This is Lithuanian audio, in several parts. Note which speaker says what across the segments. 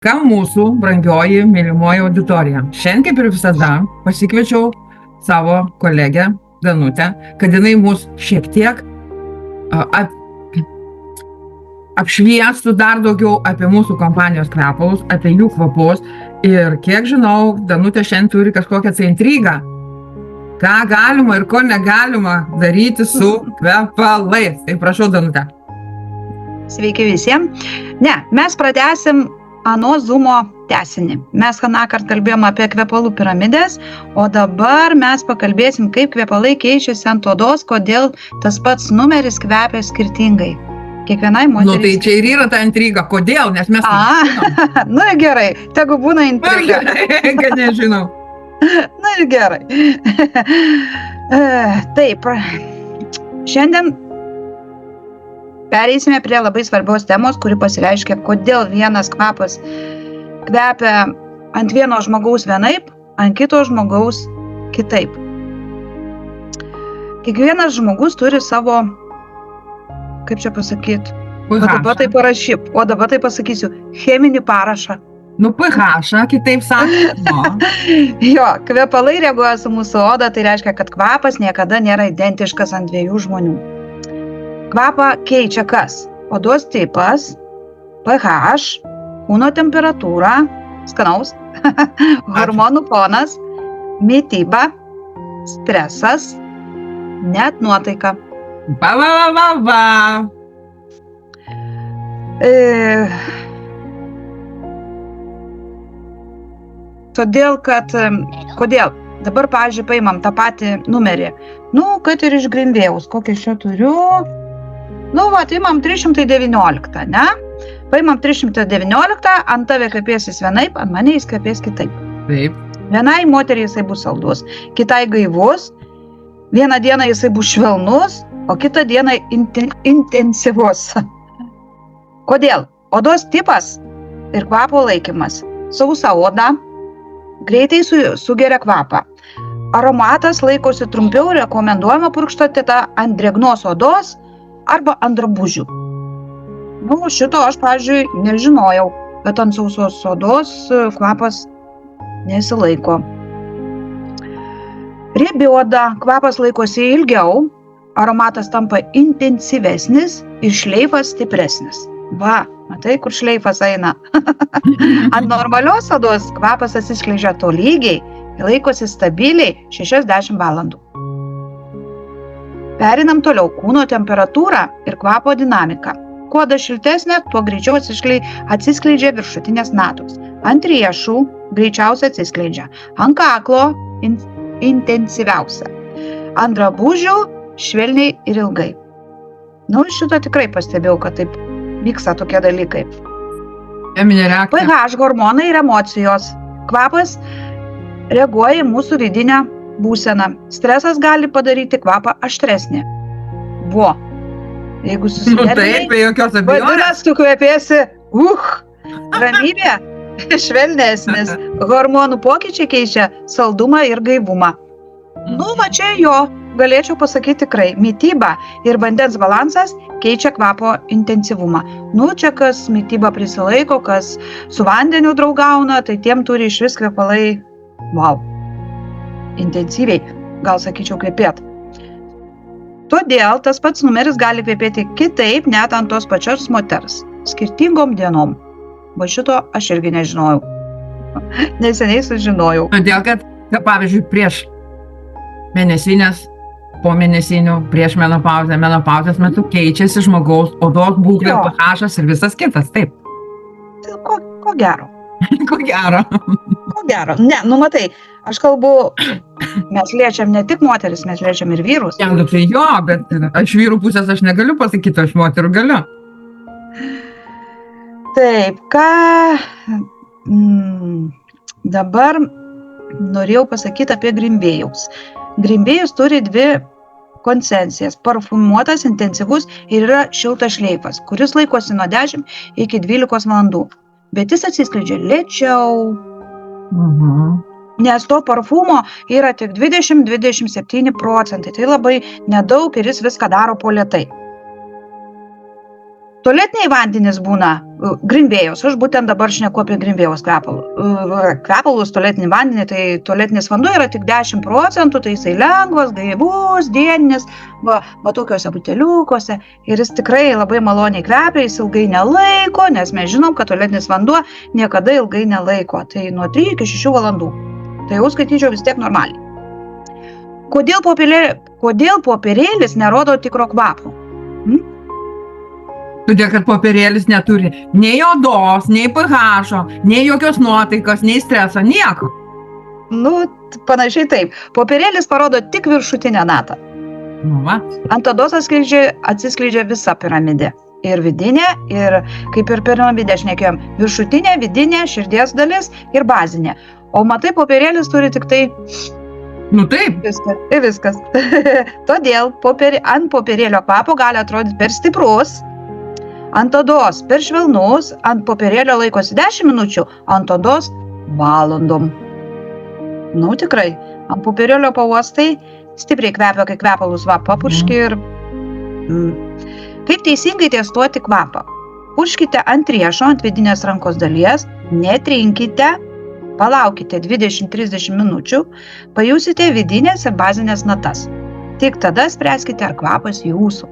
Speaker 1: Ką mūsų brangioji, mylimoji auditorija. Šiandien, kaip ir visada, pasikviečiau savo kolegę Danutę, kad jinai mus šiek tiek apšviestų dar daugiau apie mūsų kompanijos kvepalus, apie jų kvapus. Ir kiek žinau, Danutė šiandien turi kažkokią intrigą, ką galima ir ko negalima daryti su kvepalais. Tai prašau, Danutė.
Speaker 2: Sveiki visiems. Mes pratęsim ano Zoomo tęsinį. Mes anąkart kalbėjom apie kvepalų piramidės, o dabar mes pakalbėsim, kaip kvepalai keičiasi ant odos, kodėl tas pats numeris kvepia skirtingai. Kiekvienai moteriai.
Speaker 1: Tai čia ir yra ta intriga. Kodėl? Nes mes
Speaker 2: nežinom. Gerai, tegu būna intriga.
Speaker 1: Kad nežinau.
Speaker 2: Gerai. Taip, šiandien pereisime prie labai svarbios temos, kuri pasireiškia, kodėl vienas kvapas kvepia ant vieno žmogaus vienaip, ant kito žmogaus kitaip. Kiekvienas žmogus turi savo, kaip čia pasakyti, o dabar tai pasakysiu, cheminį parašą.
Speaker 1: pH, kitaip sakant.
Speaker 2: Jo, kvepalai reaguoja su mūsų oda, tai reiškia, kad kvapas niekada nėra identiškas ant dviejų žmonių. Kvapą keičia kas? Odos tipas, pH, kūno temperatūra, skanaus, hormonų fonas, mityba, stresas, net nuotaika. Kodėl? Dabar, pavyzdžiui, paimam tą patį numerį. Kad ir iš Grindvėjaus, kokį aš čia turiu. Imam 319, ne? Paimam 319, ant tave kvepėsis vienaip, ant mane jis kvepės kitaip.
Speaker 1: Taip.
Speaker 2: Vienai moteriai jisai bus saldus, kitai gaivus, vieną dieną jisai bus švelnus, o kitą dieną intensyvus. Kodėl? Odos tipas ir kvapo laikymas. Sausa oda greitai sugeria kvapą. Aromatas laikosi trumpiau, rekomenduojama purkštoti tą ant drėgnos odos arba ant drabužių. Šito aš, pavyzdžiui, nežinojau, bet ant sausos odos kvapas nesilaiko. Riebi oda, kvapas laikosi ilgiau, aromatas tampa intensyvesnis ir šleifas stipresnis. Matai, kur šleifas eina. Ant normalios odos kvapas atsiskleidžia tolygiai ir laikosi stabiliai 60 valandų. Perinam toliau kūno temperatūrą ir kvapo dinamiką. Kuo oda šiltesnė, tuo greičiau atsiskleidžia viršutinės natos. Ant riešų greičiausiai atsiskleidžia. Ant kaklo intensyviausia. Ant drabužių švelniai ir ilgai. Šito tikrai pastebėjau, kad taip vyksta tokie dalykai. pH hormonai ir emocijos. Kvapas reaguoja į mūsų vidinę būseną. Stresas gali padaryti kvapą aštresnį. Jeigu susinervinai, vadinasi, tu kvepėsi, ramybė, švelnesnis. Hormonų pokyčiai keičia saldumą ir gaivumą. Čia galėčiau pasakyti tikrai. Mityba ir vandens balansas keičia kvapo intensyvumą. Čia kas mitybą prisilaiko, kas su vandeniu draugauna, tai tiem turi išvis kvepalai, intensyviai, gal sakyčiau, kvepėti. Todėl tas pats numeris gali kvepėti kitaip net ant tos pačios moters, skirtingom dienom. Šito aš irgi nežinojau. Neseniai sužinojau.
Speaker 1: Todėl, kad, pavyzdžiui, prieš mėnesinės, po mėnesinių, prieš menopauzę, menopauzės metu keičiasi žmogaus odos būklė, pH ir visas kitas, taip.
Speaker 2: Ko gero.
Speaker 1: Ko gero.
Speaker 2: Matai, aš kalbu, mes liečiam ne tik moteris, mes liečiam ir vyrus.
Speaker 1: Tai bet aš vyrų pusės aš negaliu pasakyti, aš moterų galiu.
Speaker 2: Taip, dabar norėjau pasakyti apie Grindvėjaus. Grindvėjus turi dvi konsencijas – parfumuotas, intensyvus ir yra šiltas šleifas, kuris laikosi nuo 10 iki 12 valandų. Bet jis atsiskleidžia lėčiau, nes to parfumo yra tik 20-27%. Tai labai nedaug ir jis viską daro po lėtai. Tualetiniai vandenys būna Grinbėjaus. Aš būtent dabar šneku apie Grinbėjaus kvepalus, tualetinį vandenį. Tai tualetinis vanduo yra tik 10%, tai jisai lengvas, gaivus, dieninis, va tokiuose buteliukuose. Ir jis tikrai labai maloniai kvepia, jis ilgai nelaiko, nes mes žinom, kad tualetinis vanduo niekada ilgai nelaiko. Tai nuo 3 iki 6 valandų. Tai jau skaityčiau vis tiek normaliai. Kodėl popierėlis nerodo tikro kvapo?
Speaker 1: Todėl, kad popierėlis neturi nei odos, nei pH, nei jokios nuotaikos, nei streso, nieko.
Speaker 2: Nu, panašiai taip. Popierėlis parodo tik viršutinę natą.
Speaker 1: Nu, va.
Speaker 2: Ant odos atsiskleidžia visa piramidė. Ir vidinė, ir kaip ir piramidę šnekėjom, viršutinė, vidinė, širdies dalis ir bazinė. O matai, popierėlis turi tik tai...
Speaker 1: Nu taip.
Speaker 2: Viskas. Todėl ant popierėlio kvapo gali atrodyti per stiprus, ant odos per švelnus, ant popierėlio laikosi 10 minučių, ant odos valandom. Nu tikrai, ant popierėlio pauostai stipriai kvepia, kai kvepalus papurški ir... Kaip teisingai testuoti kvapą? Purškite ant riešo, ant vidinės rankos dalies, netrinkite, palaukite 20-30 minučių, pajusite vidinės ir bazinės natas. Tik tada spręskite, ar kvapas jūsų.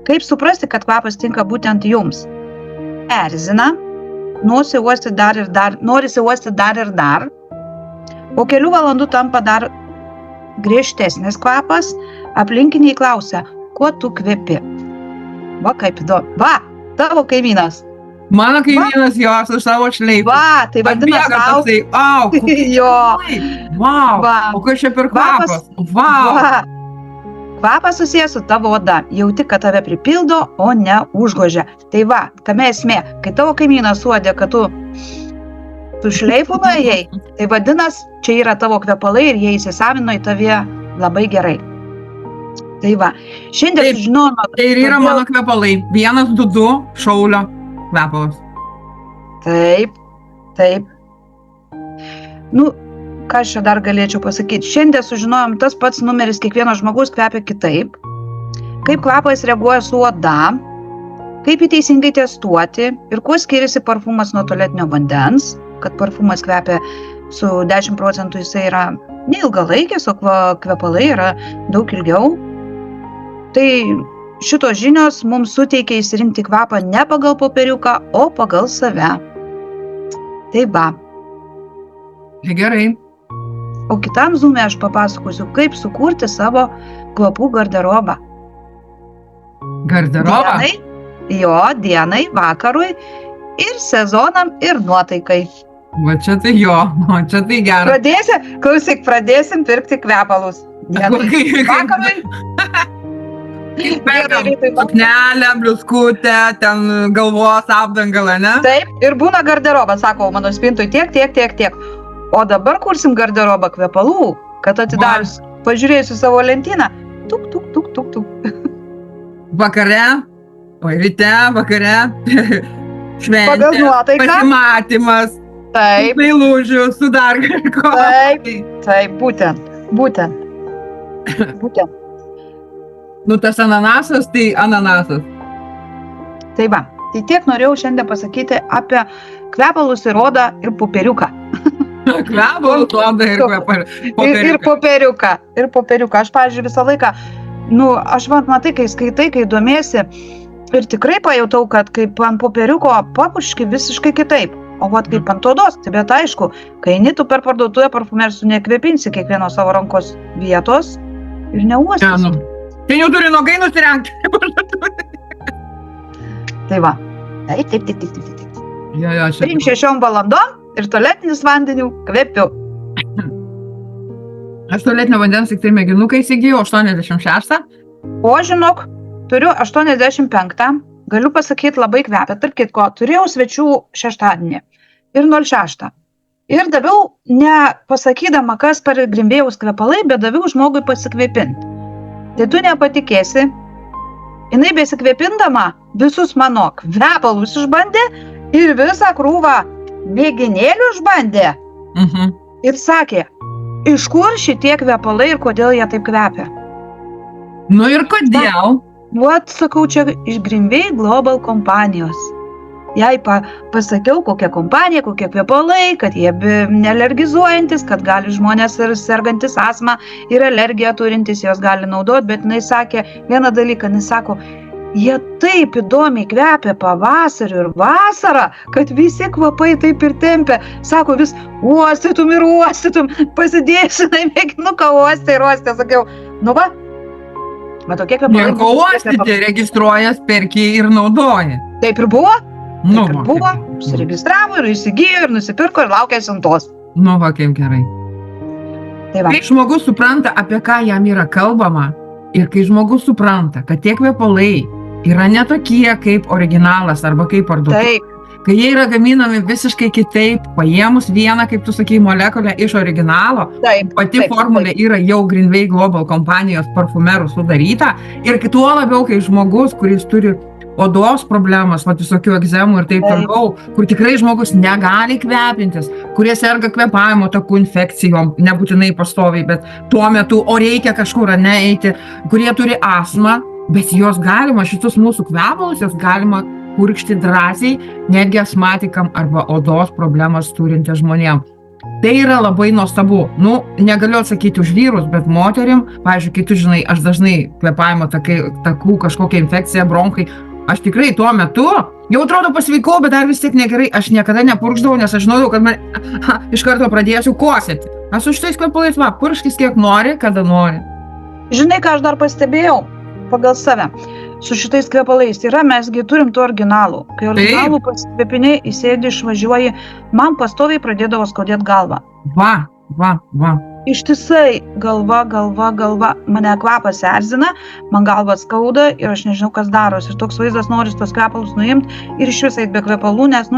Speaker 2: Kaip suprasti, kad kvapas tinka būtent jums? Erzina, norisi uostyti dar ir dar, po kelių valandų tampa dar griežtesnis kvapas, aplinkiniai klausia, kuo tu kvepi? Va, kaip įdomu. Va, tavo kaimynas.
Speaker 1: Mano kaimynas jo su savo šleifu.
Speaker 2: Va, tai vadina tau.
Speaker 1: Au,
Speaker 2: Jo.
Speaker 1: Wow, o kas čia per kvapas? Wow.
Speaker 2: Kvapas susijęs su tavo oda. Jauti, kad tave pripildo, o ne užgožia. Tai va, tame esmė, kai tavo kaimynas suodė, kad tu šleifu nuėjai, tai vadinas, čia yra tavo kvepalai ir jie įsisavino į tavie labai gerai. Tai va, šiandien sužinojome...
Speaker 1: Tai ir yra mano kvepalai. 1, 2, 2 šaulio kvepalas.
Speaker 2: Taip. Nu, ką aš čia dar galėčiau pasakyti? Šiandien sužinojom, tas pats numeris kiekvieno žmogaus kvepia kitaip. Kaip kvapas reaguoja su oda, kaip jį teisingai testuoti ir kuo skiriasi parfumas nuo tualetinio vandens, kad parfumas kvepia su 10% jisai yra neilgalaikis, o kvepalai yra daug ilgiau. Tai šitos žinios mums suteikia įsirinkti kvapą ne pagal popieriuką, o pagal save. Tai va.
Speaker 1: Gerai.
Speaker 2: O kitam zoome aš papasakosiu, kaip sukurti savo kvapų garderobą.
Speaker 1: Garderobą?
Speaker 2: Dienai, vakarui ir sezonam ir nuotaikai.
Speaker 1: Va čia tai čia tai gerai.
Speaker 2: Pradėsim pirkti kvepalus. Dienai, vakarui.
Speaker 1: Perkam suknelę, bliuskutę, ten galvos apdangalą, ne?
Speaker 2: Taip, ir būna garderobas, sako, mano spintui tiek. O dabar kursim garderobą kvepalų, kad atidarius, pažiūrėjusi savo lentyną, tuk.
Speaker 1: Vakare, vakare, šventė, pasimatymas, meilužių, su dar kažko.
Speaker 2: Taip, būtent.
Speaker 1: Nu, tas ananasas, tai ananasas.
Speaker 2: Tai va, tai tiek norėjau šiandien pasakyti apie kvepalus ir odą ir popieriuką.
Speaker 1: Kvepalus, odą ir
Speaker 2: popieriuką. Ir popieriuką. Aš, pavyzdžiui, visą laiką, aš matai, kai skaitai, kai domiesi, ir tikrai pajutau, kad kaip ant popieriuko papurški visiškai kitaip. O vat kaip ant odos, tai bet aišku, kai eini tu per parduotuvę parfumersų nekvepinsi kiekvieno savo rankos vietos ir neuostys.
Speaker 1: Tai jau turi nogai nusirengti.
Speaker 2: Tai va. Taip. 3-6 valandom ir tualetinis vandeniu kvepiu.
Speaker 1: Aš tualetinio vandens tik tai mėginuką įsigijau 86.
Speaker 2: O žinok, turiu 85. Galiu pasakyti, labai kvepia. Tarp kitko, turėjau svečių šeštadienį ir 06. Ir daviau, ne pasakydama, kas per Grinbėjaus kvepalai, bet daviau žmogui pasikvėpinti. Tai tu nepatikėsi, jinai besikvėpindama visus mano kvepalus išbandė ir visą krūvą mėginėlių išbandė. Ir sakė, iš kur šitie kvepalai ir kodėl jie taip kvepia?
Speaker 1: Nu ir kodėl?
Speaker 2: Vat, sakau, čia iš Greenway Global kompanijos. Jai pasakiau, kokia kompanija, kokie kvepalai, kad jie nealergizuojantis, kad gali žmonės ir sergantis astma ir alergiją turintis jos gali naudoti, bet jinai sakė vieną dalyką, jinai sako, jie taip įdomiai kvepia pavasariu ir vasarą, kad visi kvapai taip ir tempia. Sako, vis uostytum ir uostytum, pasidėsiu, mėginuką uostę ir uostę, sakiau, nu va tokie kvepalai.
Speaker 1: Nieko uostyti, registruojas, perki ir naudoji.
Speaker 2: Taip ir buvo.
Speaker 1: Nu,
Speaker 2: Taip ir buvo, užsiregistravo ir įsigijo ir nusipirko ir laukia siuntos.
Speaker 1: Nu, va, kaip gerai.
Speaker 2: Tai va.
Speaker 1: Kai žmogus supranta, apie ką jam yra kalbama, ir kai žmogus supranta, kad tie kvepalai yra ne tokie kaip originalas arba kaip parduotuvė,
Speaker 2: Taip,
Speaker 1: kai jie yra gaminami visiškai kitaip, paėmus vieną, kaip tu sakei, molekulę iš originalo,
Speaker 2: taip.
Speaker 1: pati formulė yra jau Greenway Global kompanijos parfumerų sudaryta, ir tuo labiau, kai žmogus, kuris turi odos problemas, visokių egzemų ir taip toliau, kur tikrai žmogus negali kvepintis, kurie serga kvepavimo takų infekcijom, nebūtinai pastoviai, bet tuo metu, o reikia kažkur neeiti, kurie turi astmą, bet jos galima, šitus mūsų kvepalus, jos galima purkšti drąsiai, netgi astmatikam arba odos problemas turintys žmonėm. Tai yra labai nuostabu. Nu, negaliu atsakyti už vyrus, bet moterim, pavyzdžiui, kai tu žinai, aš dažnai kvepavimo takų kažkokia infekcija, bronchai, aš tikrai tuo metu jau atrodo pasveikau, bet dar vis tiek negerai, aš niekada nepurkšdavau, nes aš žinojau, kad iš karto pradėsiu kosėti. Aš su šitais kvepalais, purkškis kiek nori, kada nori.
Speaker 2: Žinai, ką aš dar pastebėjau pagal save su šitais kvepalais? Yra, mesgi turim tų originalų. Kai originalų pasikvepiniai įsėdi, išvažiuoji, man pastoviai pradėdavo skaudėti galvą.
Speaker 1: Va.
Speaker 2: Ištisai galva, mane kvapas erzina, man galva skauda ir aš nežinau, kas darosi. Ir toks vaizdas noris tos kvepalus nuimti ir iš visai be kvepalų, nes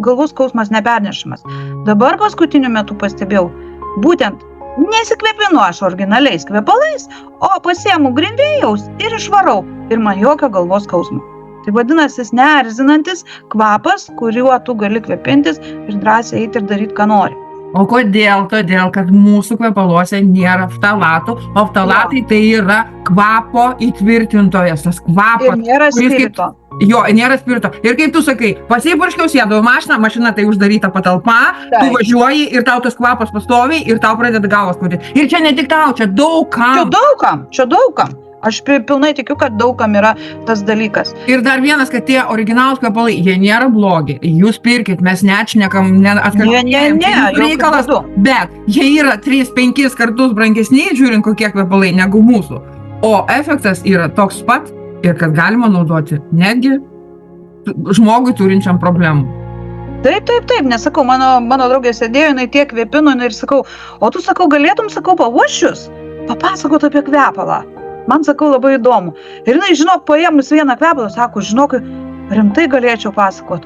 Speaker 2: galvos skausmas nepernešamas. Dabar paskutiniu metu pastebėjau, būtent nesikvepinu aš originaliais kvepalais, o pasiemu Greenwayaus ir išvarau ir man jokio galvos skausmo. Tai vadinasi, neerzinantis kvapas, kuriuo tu gali kvepintis ir drąsiai eiti ir daryti, ką nori.
Speaker 1: O kodėl? Todėl, kad mūsų kvepaluose nėra ftalatų, o ftalatai tai yra kvapo įtvirtintojas, tas kvapas.
Speaker 2: Ir nėra spirito.
Speaker 1: Jo, nėra spirito. Ir kaip tu sakai, pasipurškiau, sėdau mašina tai uždaryta patalpa, tu važiuoji ir tau tas kvapas pastoviai ir tau pradeda galvas skaudėti. Ir čia ne tik tau, čia daugam.
Speaker 2: Čia daugam. Aš pilnai tikiu, kad daugam yra tas dalykas.
Speaker 1: Ir dar vienas, kad tie originalūs kvepalai, jie nėra blogi. Jūs pirkit, mes nešnekam, reikalas, bet jie yra 3-5 kartus brangesni, žiūrint kokie kvepalai, negu mūsų. O efektas yra toks pat ir kad galima naudoti netgi žmogui turinčiam problemų.
Speaker 2: Taip, nesakau, mano draugė sėdėjo, jinai tiek kvepino ir sakau, o tu sakau, galėtum, pavošius, papasakot apie kvepalą. Man, sakau, labai įdomu. Ir jinai, žinok, paėmus vieną kvepalą, sako, žinok, rimtai galėčiau pasakot.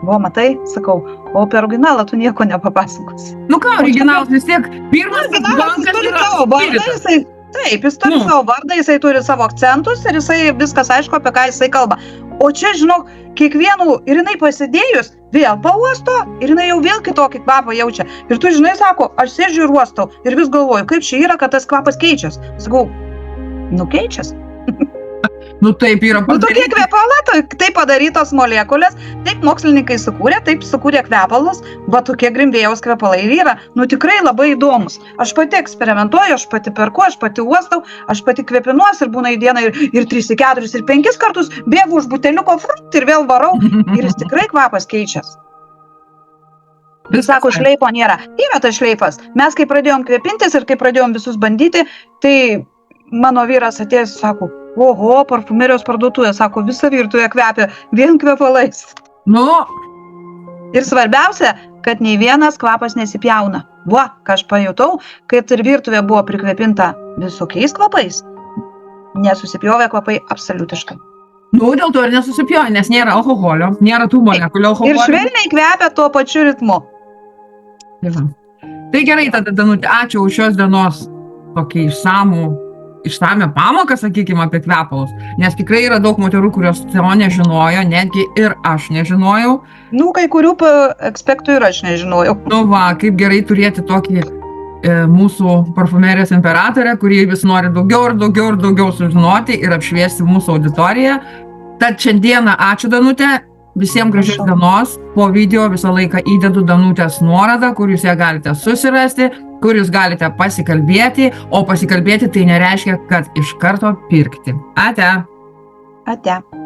Speaker 2: Matai, sakau, o apie originalą tu nieko nepapasakosi.
Speaker 1: Nu ką, originalas vis tiek, pirmas bankas yra spiritas.
Speaker 2: Taip, jis turi savo vardą, jisai turi savo akcentus ir jisai viskas aišku, apie ką jisai kalba. O čia, žinok, kiekvienų, ir jinai pasidėjus, vėl pauosto, ir jinai jau vėl kitokį kvapą jaučia. Ir tu, žinai, sako, aš sėdžiu ir uostau, ir vis galvoju, kaip čia yra, kad tas kvapas keičias. Sakau, keičias.
Speaker 1: Taip yra padaryta.
Speaker 2: Tokie kvepalai, taip padarytos molekulės, taip mokslininkai sukūrė, taip sukūrė kvepalus, tokie Greenwayaus kvepalai ir yra, tikrai labai įdomus. Aš pati eksperimentuoju, aš pati perku, aš pati uostau, aš pati kvepinuos ir būna į dieną ir 3, 4, ir 5 kartus bėgu už buteliuko ir vėl varau ir jis tikrai kvapas keičias. Vis sako, šleipo nėra. Yra tas šleifas. Mes kai pradėjom kvepintis ir kai pradėjom visus bandyti, tai mano vyras atėjęs, sako, oho, parfumerijos parduotuvė, sako, visa virtuvė kvepia vien kvepalais. Ir svarbiausia, kad nei vienas kvapas nesipjauna. Ką aš pajutau, kad ir virtuvė buvo prikvepinta visokiais kvapais, nesusipjovė kvapai absoliutiškai.
Speaker 1: Dėl to ir nesusipjovė, nes nėra alkoholio, nėra tų molekulių alkoholio.
Speaker 2: Ir švelniai kvepia tuo pačiu ritmu.
Speaker 1: Tai gerai, tada, Danutė, ačiū už šios dienos tokį išsamią pamoką, sakykime, apie kvepalus, nes tikrai yra daug moterų, kurios to nežinojo, netgi ir aš nežinojau.
Speaker 2: Kai kurių aspektų ir aš nežinojau.
Speaker 1: Kaip gerai turėti tokį mūsų parfumerijos imperatorė, kuri vis nori daugiau ir daugiau ir daugiau sužinoti ir apšviesti mūsų auditoriją. Tad šiandieną ačiū Danute, visiems gražios dienos. Po video visą laiką įdedu Danutės nuorodą, kur jūs ją galite susirasti, kur jūs galite pasikalbėti, o pasikalbėti tai nereiškia, kad iš karto pirkti. Ate.
Speaker 2: Ate.